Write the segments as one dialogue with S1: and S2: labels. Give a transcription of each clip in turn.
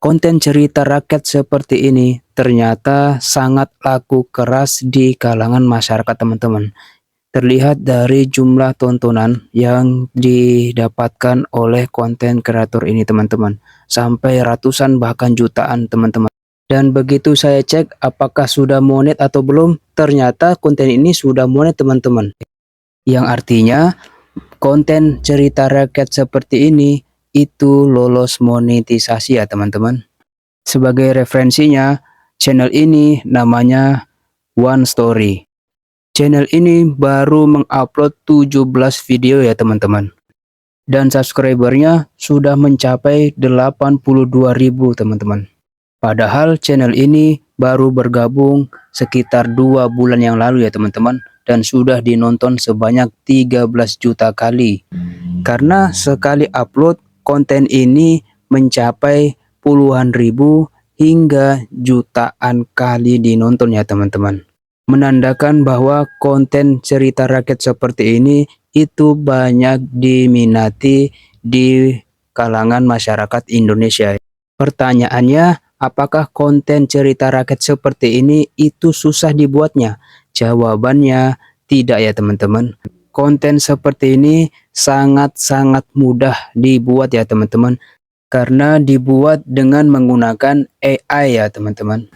S1: Konten cerita rakyat seperti ini ternyata sangat laku keras di kalangan masyarakat teman-teman. Terlihat dari jumlah tontonan yang didapatkan oleh konten kreator ini teman-teman. Sampai ratusan bahkan jutaan teman-teman. Dan begitu saya cek apakah sudah monet atau belum, ternyata konten ini sudah monet teman-teman. Yang artinya konten cerita rakyat seperti ini itu lolos monetisasi ya teman-teman. Sebagai referensinya, channel ini namanya One Story. Channel ini baru mengupload 17 video ya teman-teman. Dan subscribernya sudah mencapai 82.000 teman-teman. Padahal channel ini baru bergabung sekitar 2 bulan yang lalu ya teman-teman. Dan sudah dinonton sebanyak 13 juta kali. Karena sekali upload konten ini mencapai puluhan ribu hingga jutaan kali dinonton ya teman-teman. Menandakan bahwa konten cerita rakyat seperti ini itu banyak diminati di kalangan masyarakat Indonesia. Pertanyaannya, apakah konten cerita rakyat seperti ini itu susah dibuatnya? Jawabannya tidak ya teman-teman. Konten seperti ini sangat-sangat mudah dibuat ya teman-teman. Karena dibuat dengan menggunakan AI ya teman-teman.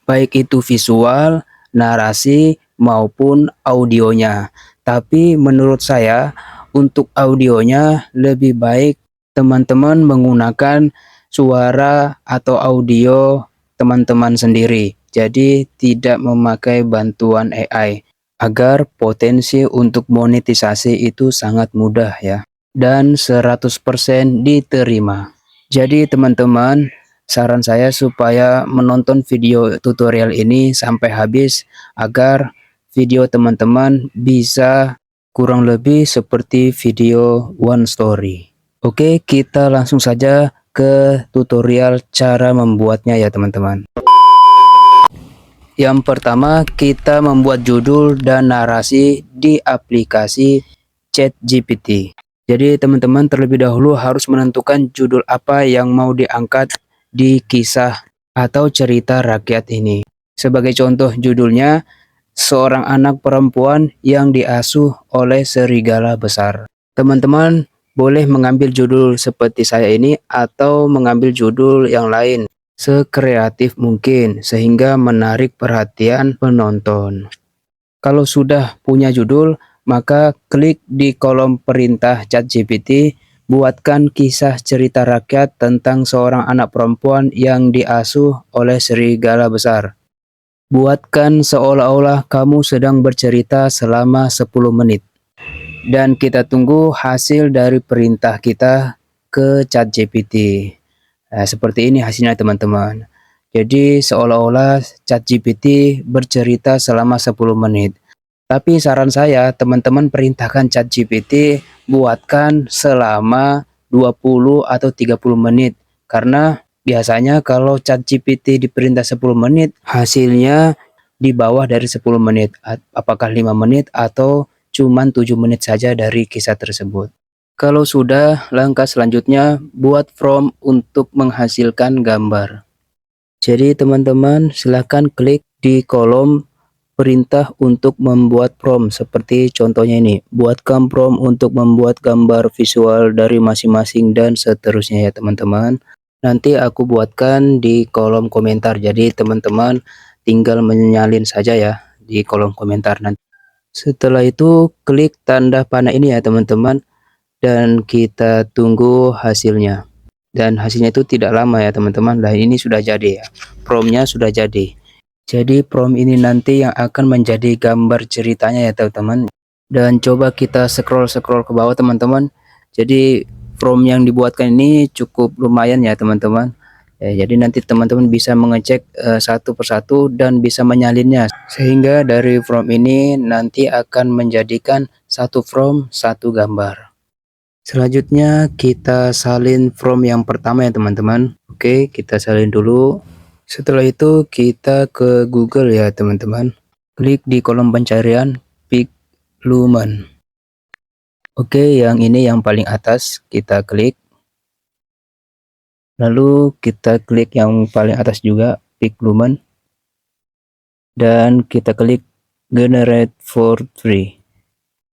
S1: Baik itu visual, narasi, maupun audionya. Tapi menurut saya untuk audionya lebih baik teman-teman menggunakan suara atau audio teman-teman sendiri. Jadi tidak memakai bantuan AI agar potensi untuk monetisasi itu sangat mudah ya. Dan 100% diterima. Jadi teman-teman, saran saya supaya menonton video tutorial ini sampai habis agar video teman-teman bisa kurang lebih seperti video One Story. Oke, kita langsung saja ke tutorial cara membuatnya ya teman-teman. Yang pertama, kita membuat judul dan narasi di aplikasi ChatGPT. Jadi teman-teman terlebih dahulu harus menentukan judul apa yang mau diangkat di kisah atau cerita rakyat ini. Sebagai contoh judulnya, seorang anak perempuan yang diasuh oleh serigala besar. Teman-teman boleh mengambil judul seperti saya ini atau mengambil judul yang lain. Sekreatif mungkin sehingga menarik perhatian penonton. Kalau sudah punya judul, maka klik di kolom perintah ChatGPT, buatkan kisah cerita rakyat tentang seorang anak perempuan yang diasuh oleh serigala besar. Buatkan seolah-olah kamu sedang bercerita selama 10 menit. Dan kita tunggu hasil dari perintah kita ke ChatGPT. Nah, seperti ini hasilnya teman-teman. Jadi seolah-olah ChatGPT bercerita selama 10 menit. Tapi saran saya teman-teman perintahkan ChatGPT buatkan selama 20 atau 30 menit. Karena biasanya kalau ChatGPT diperintah 10 menit hasilnya di bawah dari 10 menit. Apakah 5 menit atau cuman 7 menit saja dari kisah tersebut. Kalau sudah, langkah selanjutnya buat prompt untuk menghasilkan gambar. Jadi teman-teman silahkan klik di kolom perintah untuk membuat prompt seperti contohnya ini. Buatkan prompt untuk membuat gambar visual dari masing-masing dan seterusnya ya teman-teman. Nanti aku buatkan di kolom komentar. Jadi teman-teman tinggal menyalin saja ya di kolom komentar nanti. Setelah itu klik tanda panah ini ya teman-teman. Dan kita tunggu hasilnya. Dan hasilnya itu tidak lama ya teman-teman. Dan ini sudah jadi ya. Promptnya sudah jadi. Jadi prompt ini nanti yang akan menjadi gambar ceritanya ya teman-teman. Dan coba kita scroll ke bawah teman-teman. Jadi prompt yang dibuatkan ini cukup lumayan ya teman-teman. Ya, jadi nanti teman-teman bisa mengecek satu persatu dan bisa menyalinnya. Sehingga dari prompt ini nanti akan menjadikan satu prompt satu gambar. Selanjutnya kita salin prompt yang pertama ya teman-teman. Oke, kita salin dulu. Setelah itu kita ke Google ya teman-teman. Klik di kolom pencarian Piglumen. Oke, yang ini yang paling atas kita klik. Lalu kita klik yang paling atas juga, Peak Lumen, dan kita klik Generate for Free.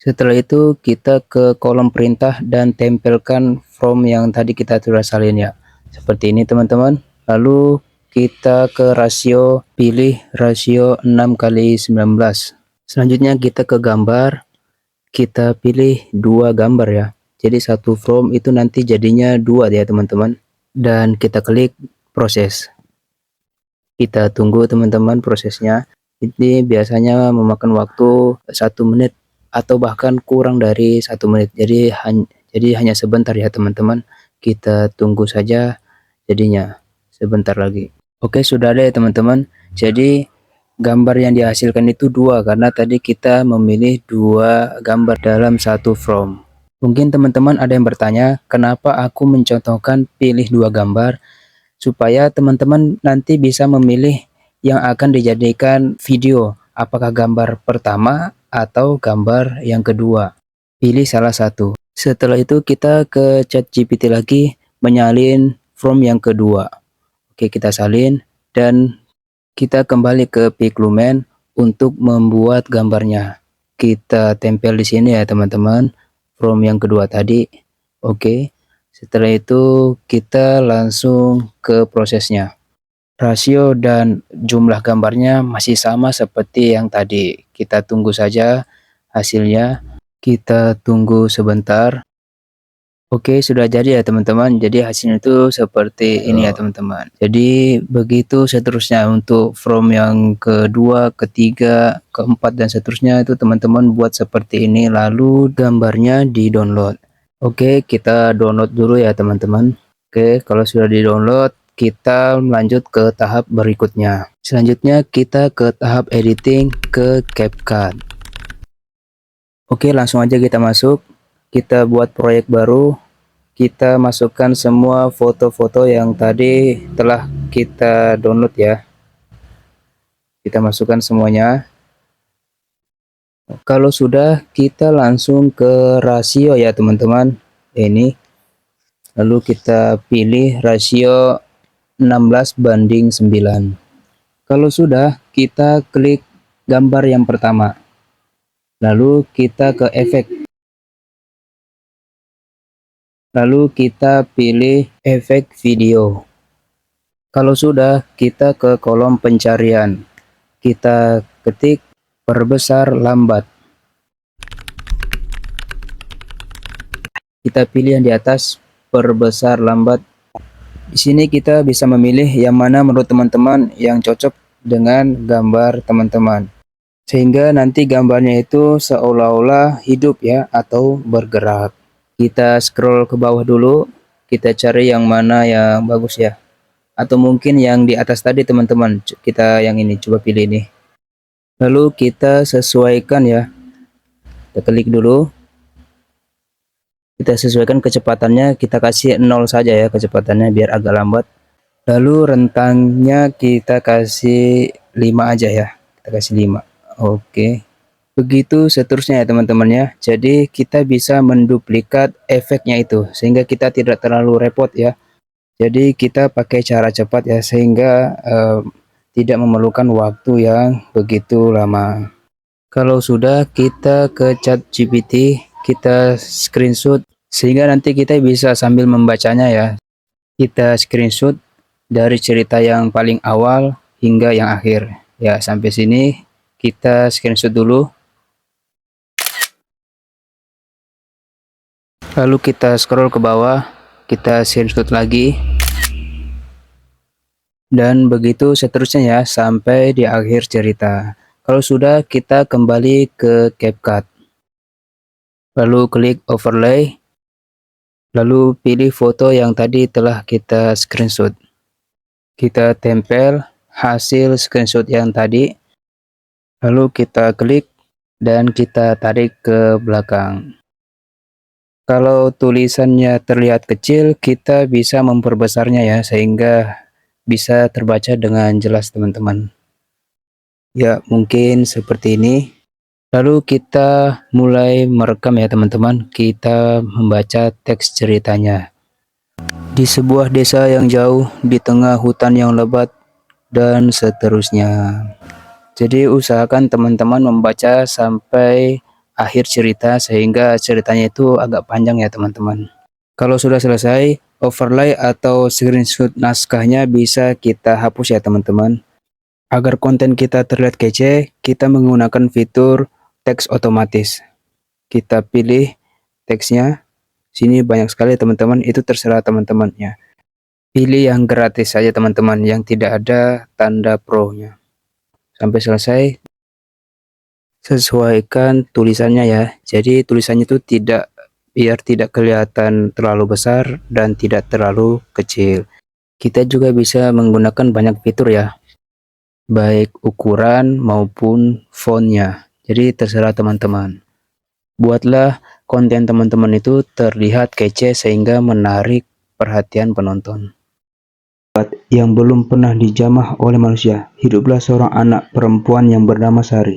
S1: Setelah itu kita ke kolom perintah dan tempelkan from yang tadi kita sudah salin ya. Seperti ini teman-teman. Lalu kita ke rasio, pilih rasio 6:19. Selanjutnya kita ke gambar, kita pilih 2 gambar ya. Jadi satu from itu nanti jadinya 2 ya teman-teman. Dan kita klik proses. Kita tunggu teman-teman prosesnya. Ini biasanya memakan waktu 1 menit atau bahkan kurang dari 1 menit. Jadi hanya sebentar ya teman-teman. Kita tunggu saja jadinya sebentar lagi. Oke, sudah ada ya teman-teman. Jadi gambar yang dihasilkan itu 2 karena tadi kita memilih 2 gambar dalam satu from. Mungkin teman-teman ada yang bertanya, kenapa aku mencontohkan pilih 2 gambar? Supaya teman-teman nanti bisa memilih yang akan dijadikan video, apakah gambar pertama atau gambar yang kedua. Pilih salah satu. Setelah itu kita ke ChatGPT lagi menyalin from yang kedua. Oke, kita salin dan kita kembali ke Pixlumen untuk membuat gambarnya. Kita tempel di sini ya teman-teman, from yang kedua tadi. Oke. Setelah itu kita langsung ke prosesnya. Rasio dan jumlah gambarnya masih sama seperti yang tadi. Kita tunggu saja hasilnya. Kita tunggu sebentar. Oke, sudah jadi ya teman-teman. Jadi hasilnya itu seperti ini ya teman-teman. Jadi begitu seterusnya untuk from yang kedua, ketiga, keempat dan seterusnya itu teman-teman buat seperti ini. Lalu gambarnya di-download. Oke, kita download dulu ya teman-teman. Oke, kalau sudah di-download, kita lanjut ke tahap berikutnya. Selanjutnya kita ke tahap editing ke CapCut. Oke, langsung aja kita masuk. Kita buat proyek baru. Kita masukkan semua foto-foto yang tadi telah kita download ya. Kita masukkan semuanya. Kalau sudah, kita langsung ke rasio ya teman-teman. Ini. Lalu kita pilih rasio 16:9. Kalau sudah, kita klik gambar yang pertama. Lalu kita ke efek. Lalu kita pilih efek video. Kalau sudah, kita ke kolom pencarian. Kita ketik perbesar lambat. Kita pilih yang di atas, perbesar lambat. Di sini kita bisa memilih yang mana menurut teman-teman yang cocok dengan gambar teman-teman. Sehingga nanti gambarnya itu seolah-olah hidup ya atau bergerak. Kita scroll ke bawah dulu, kita cari yang mana yang bagus ya. Atau mungkin yang di atas tadi teman-teman, kita yang ini, coba pilih ini. Lalu kita sesuaikan ya, kita klik dulu. Kita sesuaikan kecepatannya, kita kasih 0 saja ya kecepatannya biar agak lambat. Lalu rentangnya kita kasih 5 aja ya, kita kasih 5. Oke. Begitu seterusnya ya teman-teman ya. Jadi kita bisa menduplikat efeknya itu sehingga kita tidak terlalu repot ya. Jadi kita pakai cara cepat ya sehingga tidak memerlukan waktu yang begitu lama. Kalau sudah, kita ke ChatGPT, kita screenshot sehingga nanti kita bisa sambil membacanya ya. Kita screenshot dari cerita yang paling awal hingga yang akhir. Ya, sampai sini kita screenshot dulu. Lalu kita scroll ke bawah, kita screenshot lagi. Dan begitu seterusnya ya, sampai di akhir cerita. Kalau sudah, kita kembali ke CapCut. Lalu klik overlay. Lalu pilih foto yang tadi telah kita screenshot. Kita tempel hasil screenshot yang tadi. Lalu kita klik dan kita tarik ke belakang. Kalau tulisannya terlihat kecil, kita bisa memperbesarnya ya, sehingga bisa terbaca dengan jelas teman-teman. Ya, mungkin seperti ini. Lalu kita mulai merekam ya teman-teman. Kita membaca teks ceritanya. di sebuah desa yang jauh, di tengah hutan yang lebat, dan seterusnya. Jadi usahakan teman-teman membaca sampai akhir cerita sehingga ceritanya itu agak panjang ya teman-teman. Kalau sudah selesai, overlay atau screenshot naskahnya bisa kita hapus ya teman-teman. Agar konten kita terlihat kece, kita menggunakan fitur teks otomatis. Kita pilih teksnya. Sini banyak sekali teman-teman, itu terserah teman-temannya. Pilih yang gratis saja teman-teman, yang tidak ada tanda pro-nya. Sampai selesai, sesuaikan tulisannya ya. Jadi tulisannya itu biar tidak kelihatan terlalu besar dan tidak terlalu kecil. Kita juga bisa menggunakan banyak fitur ya, baik ukuran maupun fontnya. Jadi terserah teman-teman. Buatlah konten teman-teman itu terlihat kece sehingga menarik perhatian penonton. Yang belum pernah dijamah oleh manusia, hiduplah seorang anak perempuan yang bernama Sari.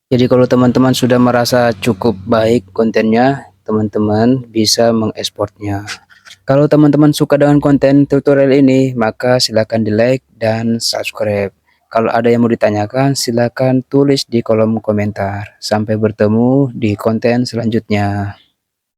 S1: Jadi kalau teman-teman sudah merasa cukup baik kontennya, teman-teman bisa mengekspornya. Kalau teman-teman suka dengan konten tutorial ini, maka silakan di like dan subscribe. Kalau ada yang mau ditanyakan, silakan tulis di kolom komentar. Sampai bertemu di konten selanjutnya.